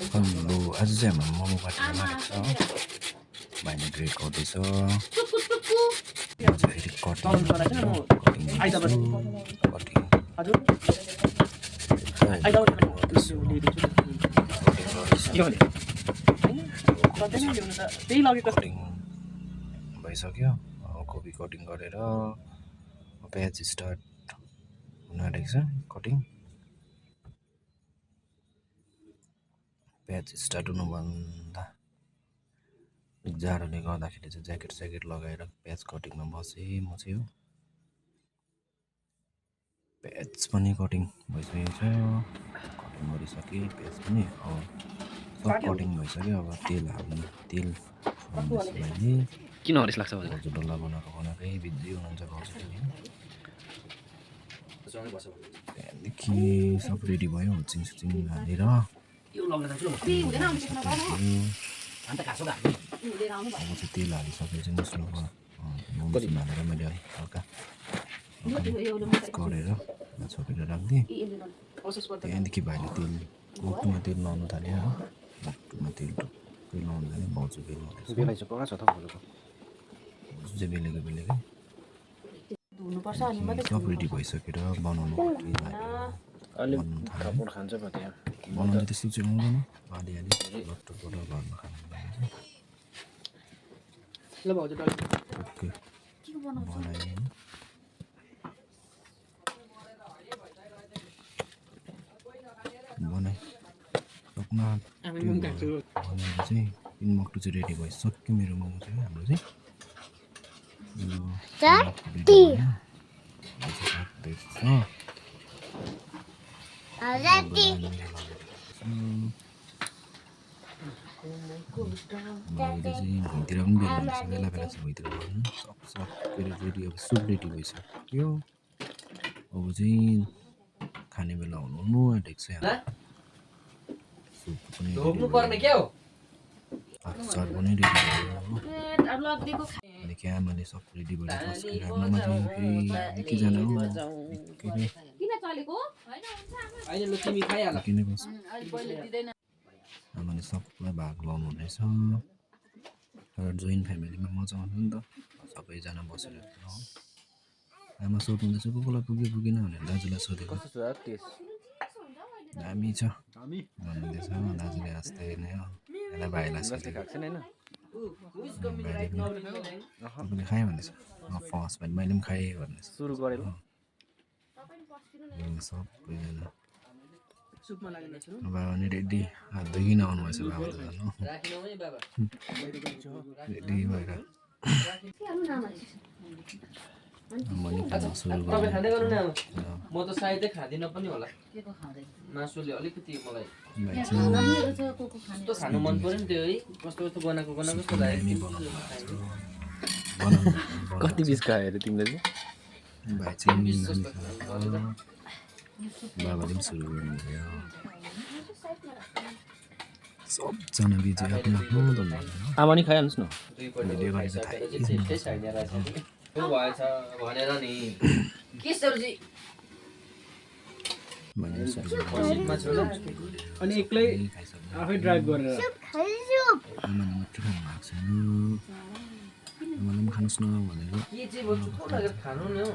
hello आज चाहिँ हाम्रो मोमो पार्टी मारेको छ भाइले ग्रेड गर्दैछ फेरि कटिङ भइसक्यो कोपी कटिङ गरेर प्याज स्टार्ट हुन आँटेको छ कटिङ प्याज स्टार्ट हुनुभन्दा जाडोले गर्दाखेरि चाहिँ ज्याकेट लगाएर प्याज कटिङमा बसेँ म चाहिँ हो प्याज पनि कटिङ भइसकेको छ कटिङ गरिसकेँ प्याज पनि सब कटिङ भइसक्यो अब तेल हाल्ने तेल भाइले किन हरिस लाग्छ भाउजू डल्ला बनाएकै बिजी हुनुहुन्छ भाउजू त्यहाँदेखि सब रेडी भयो हुचिङ सुचिङ हालेर अब चाहिँ तेल हालिसकेपछि मसला हालेर मैले हल्का गरेर छोपेर राखिदिएँ त्यहाँदेखि भाइले तेल मुटुमा तेल लाउनु थाल्यो हो मुटुमा तेल लाउनु थाल्यो भाउजू बेलाउँदैछ चाहिँ बेलेकै सब रेडी भइसकेर बनाउनु बनाउनु त्यस्तो चाहिँ आउँदैन अलिअलि लट्टुबाट घरमा खानु ओके बनाएँ सक्न चाहिँ मक्टु चाहिँ रेडी भइसक्यो मेरो मोमो चाहिँ हाम्रो चाहिँ भुइँतिर पनि बेला बेला चाहिँ भुइँतिर सकेर रेडी अब सुप रेडी भइसक्यो अब चाहिँ खाने बेला हुनु आँटेको छ सुप पनि अचार पनि रेडी भयो अलिक आमाले सब रेडी गरेर बसेर आमामा चाहिँ फेरि एकैजना हो आमाले सबलाई भाग लाउनु हुँदैछ तर जोइन्ट फ्यामिलीमा मजा आउँछ नि त सबैजना बसेर आमा सोध्नुहुँदैछ को कोलाई पुगेन भनेर दाजुलाई सोधेको दामी छ भन्नुहुँदैछ दाजुले आस्ते नै हो यसलाई भाइलाई सोधेको तपाईँले खाएँ भन्दैछ फर्स्ट भने मैले पनि खाएँ भन्दैछ सुरु गरेको सबैजना बाबा पनि रेडी हात धोइकन आउनुभएछ बाबा त झन् रेडी भएर मनी खान सुरु म त सायदै खाँदिनँ पनि होला मासुले अलिकति मलाई कस्तो खानु मन पर्यो नि त्यो है कस्तो कस्तो बनाएको कस्तो लाग्यो कति पिस खायो अरे तिमीले भाइ चाहिँ बाबाले पनि सुरु गर्नुभयो सबजना बिजी आफ्नो आफ्नो आमा नि खाइहाल्नुहोस् न भिडियो गरेको भएछ भनेर नि के सरजी अनि एक्लै आफै ड्राइभ गरेर आमाले मात्रै खानु भएको छैन आमाले पनि खानुहोस् न भनेर के चाहिँ बस्छु थोर लागेर खानु नि हौ